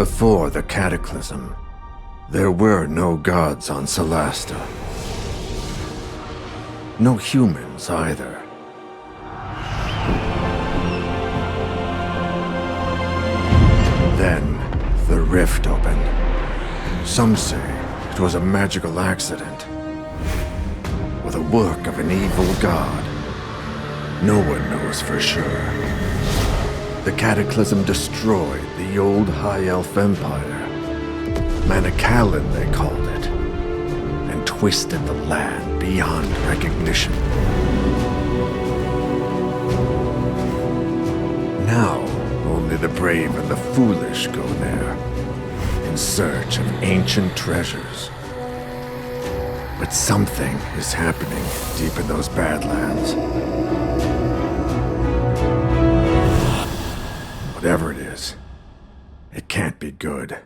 Before the cataclysm, there were no gods on Solasta. No humans either. Then, the rift opened. Some say it was a magical accident, or the work of an evil god. No one knows for sure. The cataclysm destroyed the old High Elf Empire. Manicalan, they called it, and twisted the land beyond recognition. Now, only the brave and the foolish go there, in search of ancient treasures. But something is happening deep in those Badlands. Whatever it is, it can't be good.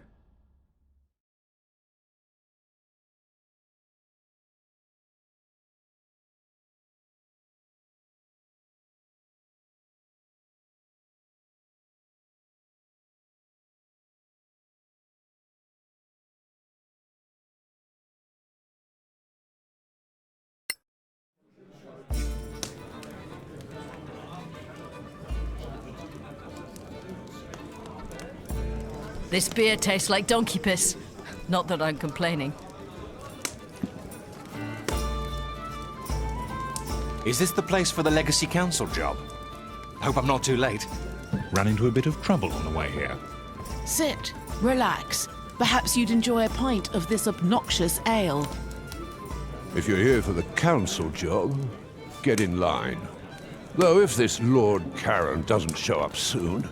This beer tastes like donkey piss. Not that I'm complaining. Is this the place for the Legacy Council job? Hope I'm not too late. Ran into a bit of trouble on the way here. Sit, relax. Perhaps you'd enjoy a pint of this obnoxious ale. If you're here for the council job, get in line. Though if this Lord Karen doesn't show up soon,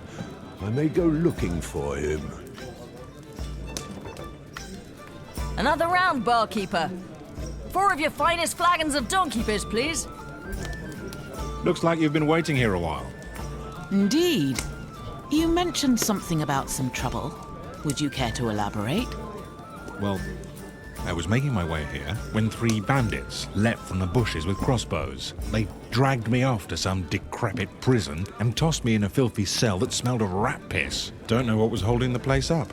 I may go looking for him. Another round, barkeeper. 4 of your finest flagons of donkey piss, please. Looks like you've been waiting here a while. Indeed. You mentioned something about some trouble. Would you care to elaborate? Well, I was making my way here when 3 bandits leapt from the bushes with crossbows. They dragged me off to some decrepit prison and tossed me in a filthy cell that smelled of rat piss. Don't know what was holding the place up.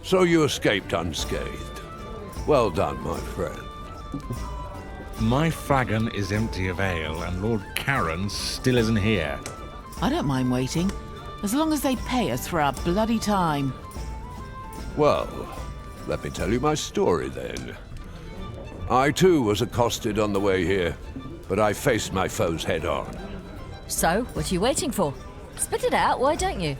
So you escaped unscathed. Well done, my friend. My flagon is empty of ale, and Lord Karen still isn't here. I don't mind waiting, as long as they pay us for our bloody time. Well, let me tell you my story then. I too was accosted on the way here, but I faced my foes head on. So, what are you waiting for? Spit it out, why don't you?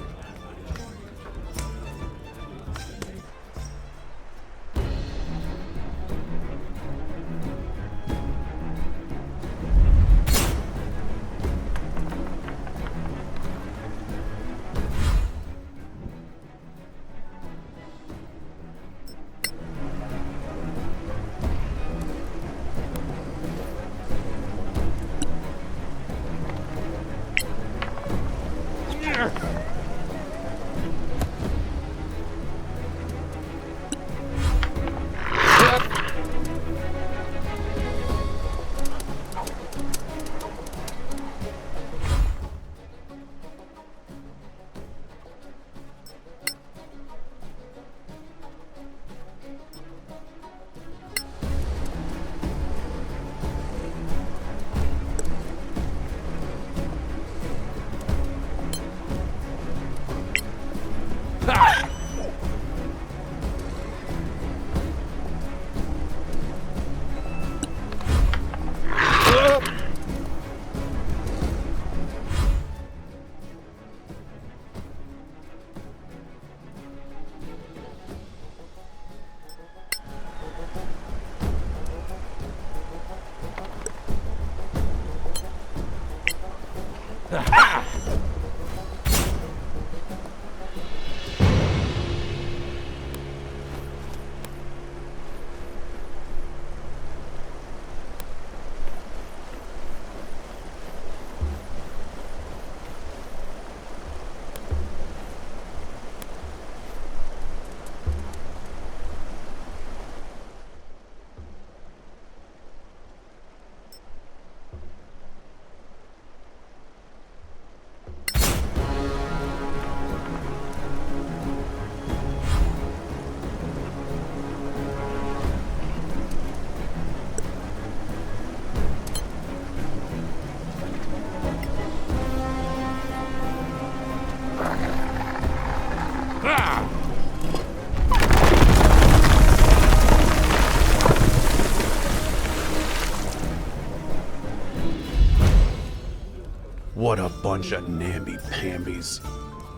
What a bunch of namby-pambies.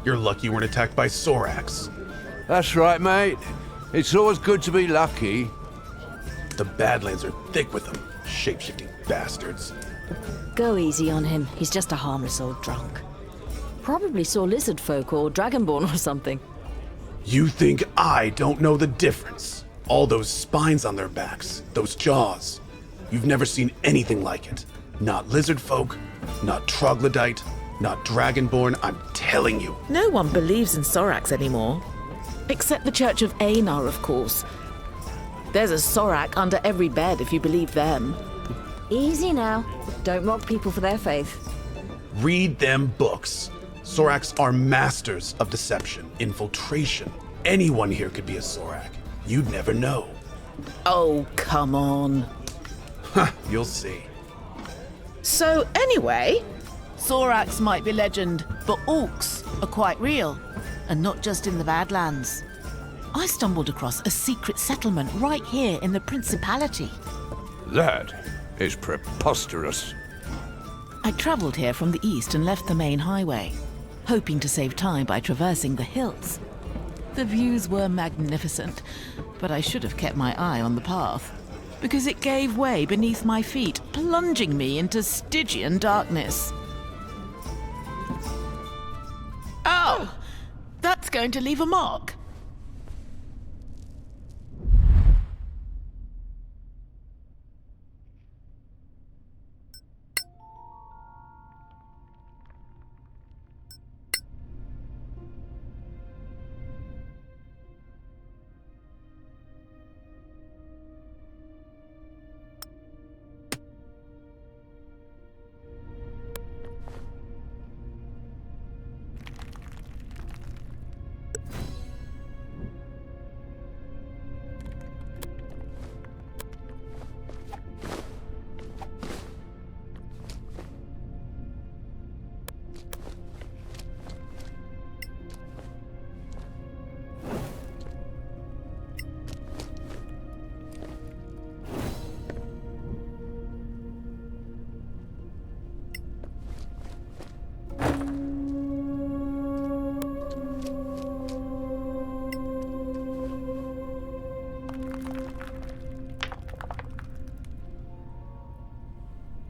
You're lucky you weren't attacked by Sorax. That's right, mate. It's always good to be lucky. The Badlands are thick with them, shape-shifting bastards. Go easy on him, he's just a harmless old drunk. Probably saw lizard folk or dragonborn or something. You think I don't know the difference? All those spines on their backs, those jaws. You've never seen anything like it. Not lizard folk, not troglodyte, not dragonborn, I'm telling you. No one believes in Sorax anymore. Except the Church of Einar, of course. There's a Sorak under every bed if you believe them. Easy now. Don't mock people for their faith. Read them books. Sorax are masters of deception, infiltration. Anyone here could be a Sorak. You'd never know. Oh, come on. You'll see. So anyway, Sorax might be legend, but orcs are quite real. And not just in the Badlands. I stumbled across a secret settlement right here in the Principality. That is preposterous. I travelled here from the east and left the main highway, hoping to save time by traversing the hills. The views were magnificent, but I should have kept my eye on the path, because it gave way beneath my feet, plunging me into Stygian darkness. Oh, that's going to leave a mark.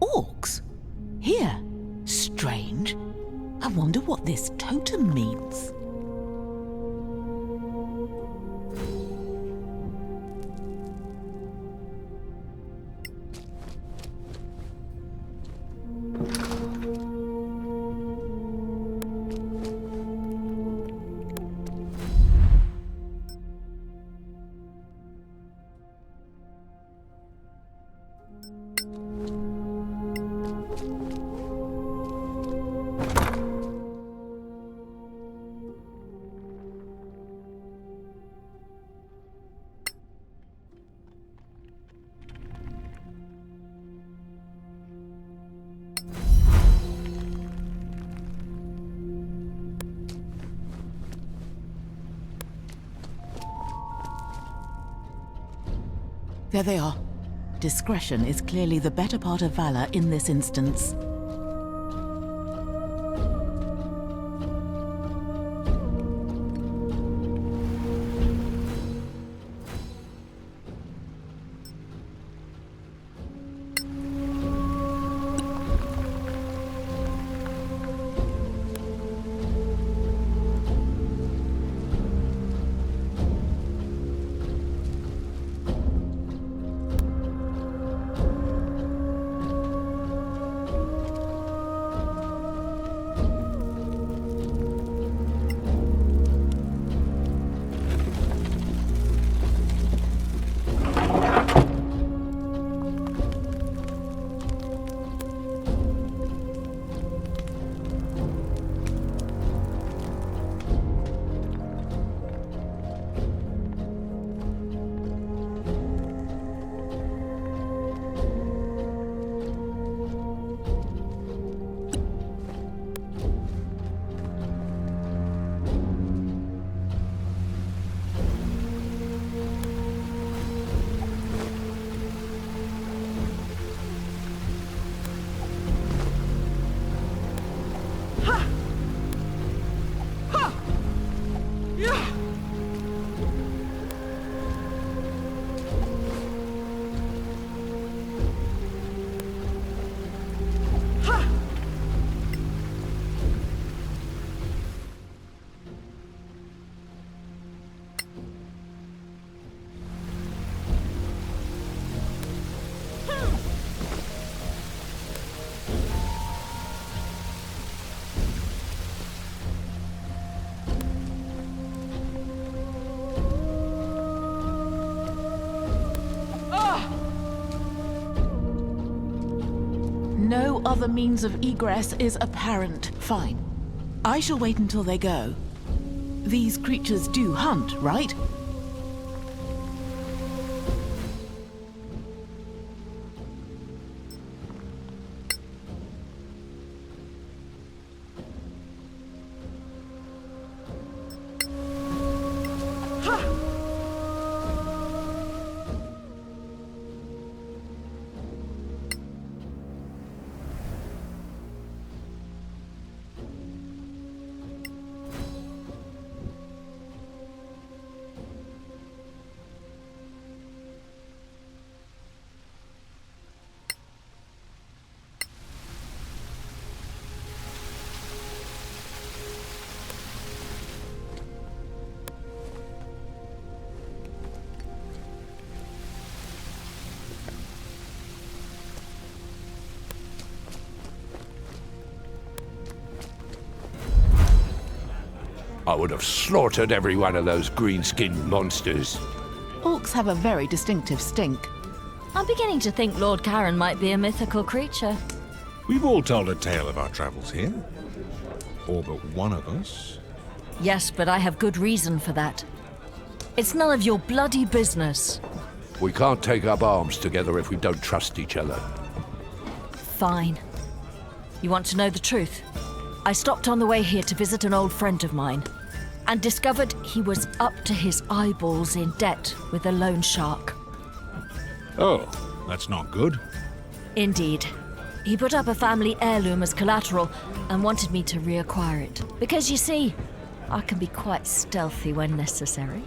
Orcs? Here? Strange. I wonder what this totem means. There they are. Discretion is clearly the better part of valor in this instance. No other means of egress is apparent. Fine. I shall wait until they go. These creatures do hunt, right? I would have slaughtered every one of those green-skinned monsters. Orcs have a very distinctive stink. I'm beginning to think Lord Karen might be a mythical creature. We've all told a tale of our travels here. All but one of us. Yes, but I have good reason for that. It's none of your bloody business. We can't take up arms together if we don't trust each other. Fine. You want to know the truth? I stopped on the way here to visit an old friend of mine and discovered he was up to his eyeballs in debt with a loan shark. Oh, that's not good. Indeed. He put up a family heirloom as collateral and wanted me to reacquire it. Because you see, I can be quite stealthy when necessary.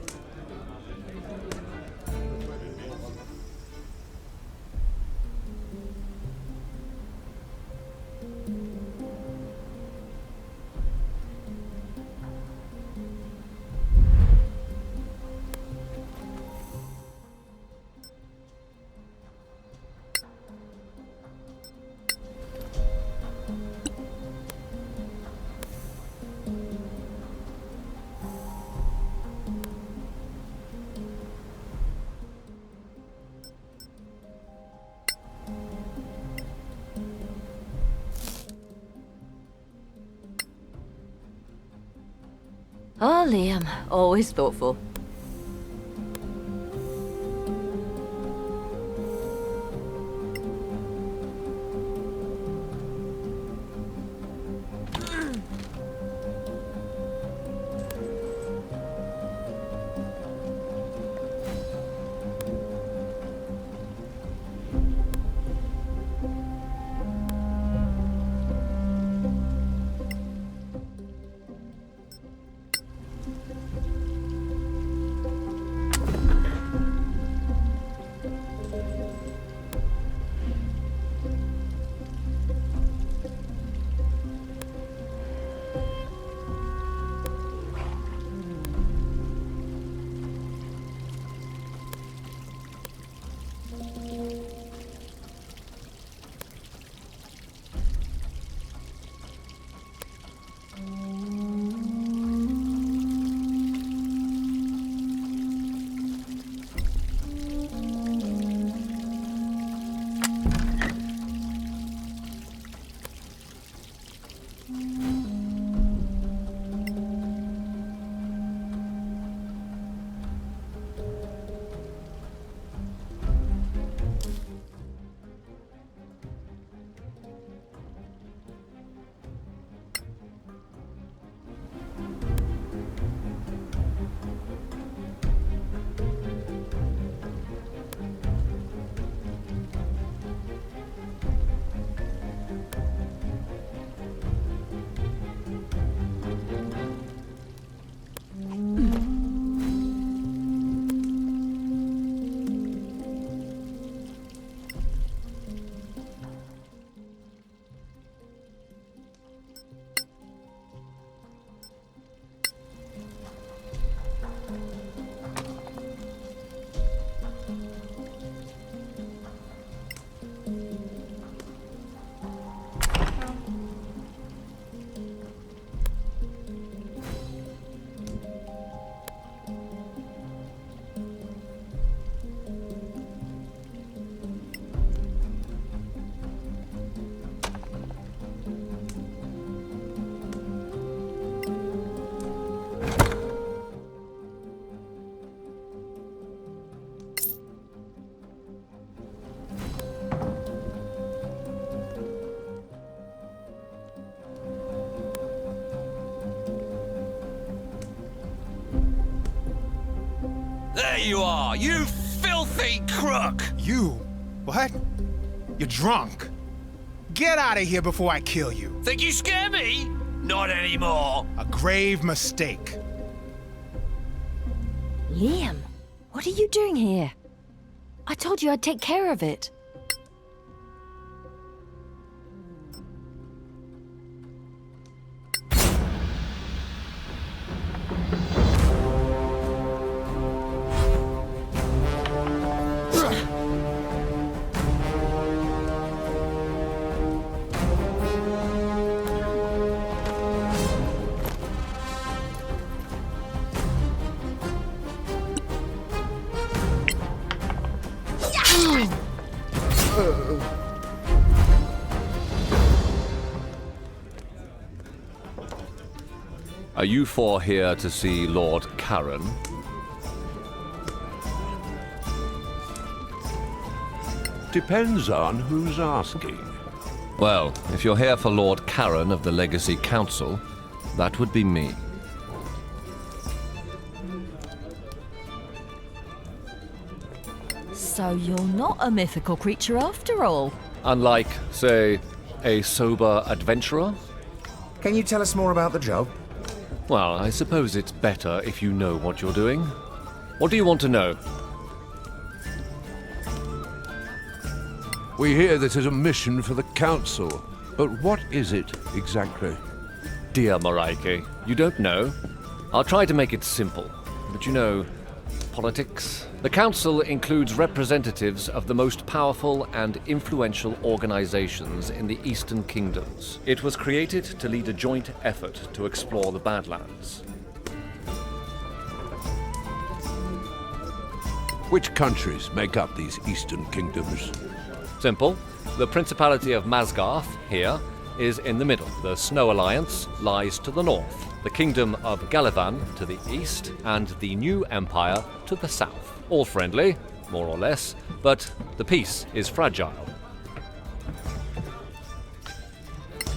Oh, Liam, always thoughtful. There you are, you filthy crook! You? What? You're drunk. Get out of here before I kill you. Think you scare me? Not anymore. A grave mistake. Liam, what are you doing here? I told you I'd take care of it. Are you four here to see Lord Karen? Depends on who's asking. Well, if you're here for Lord Karen of the Legacy Council, that would be me. So you're not a mythical creature after all? Unlike, say, a sober adventurer? Can you tell us more about the job? Well, I suppose it's better if you know what you're doing. What do you want to know? We hear this is a mission for the Council, but what is it exactly? Dear Mareike, you don't know? I'll try to make it simple, but you know, politics. The Council includes representatives of the most powerful and influential organizations in the Eastern Kingdoms. It was created to lead a joint effort to explore the Badlands. Which countries make up these Eastern Kingdoms? Simple. The Principality of Masgarth, here, is in the middle. The Snow Alliance lies to the north. The Kingdom of Galavan to the east, and the New Empire to the south. All friendly, more or less, but the peace is fragile.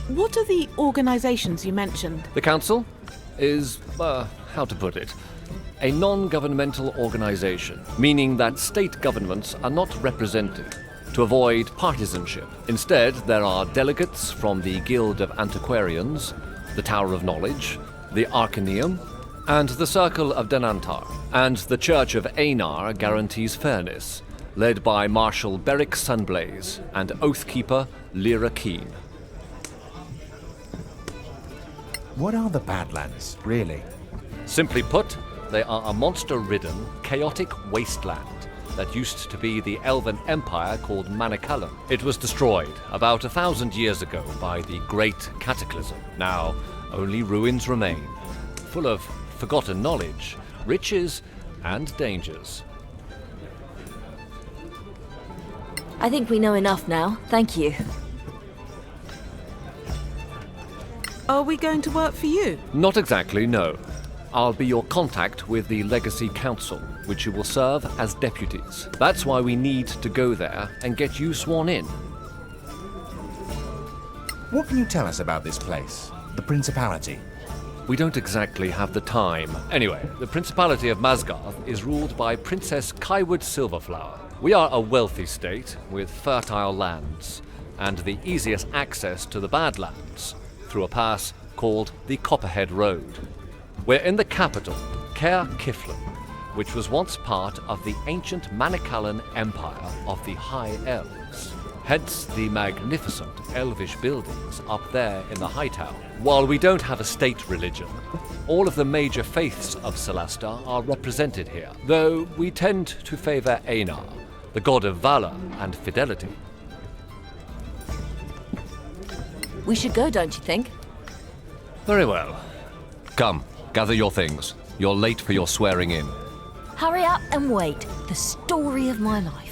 What are the organizations you mentioned? The Council is, how to put it, a non-governmental organization, meaning that state governments are not represented. To avoid partisanship. Instead, there are delegates from the Guild of Antiquarians, the Tower of Knowledge, the Arcaneum, and the Circle of Denantar. And the Church of Einar guarantees fairness, led by Marshal Beric Sunblaze and Oathkeeper Lyra Keen. What are the Badlands, really? Simply put, they are a monster-ridden, chaotic wasteland that used to be the elven empire called Manicalan. It was destroyed about 1,000 years ago by the Great Cataclysm. Now, only ruins remain, full of forgotten knowledge, riches, and dangers. I think we know enough now. Thank you. Are we going to work for you? Not exactly, no. I'll be your contact with the Legacy Council, which you will serve as deputies. That's why we need to go there and get you sworn in. What can you tell us about this place? The Principality? We don't exactly have the time. Anyway, the Principality of Masgarth is ruled by Princess Kaiwood Silverflower. We are a wealthy state with fertile lands and the easiest access to the Badlands through a pass called the Copperhead Road. We're in the capital, Caer Kiflin, which was once part of the ancient Manicalan Empire of the High Elves. Hence the magnificent elvish buildings up there in the High Tower. While we don't have a state religion, all of the major faiths of Solasta are represented here, though we tend to favor Einar, the god of valor and fidelity. We should go, don't you think? Very well. Come, gather your things. You're late for your swearing in. Hurry up and wait. The story of my life.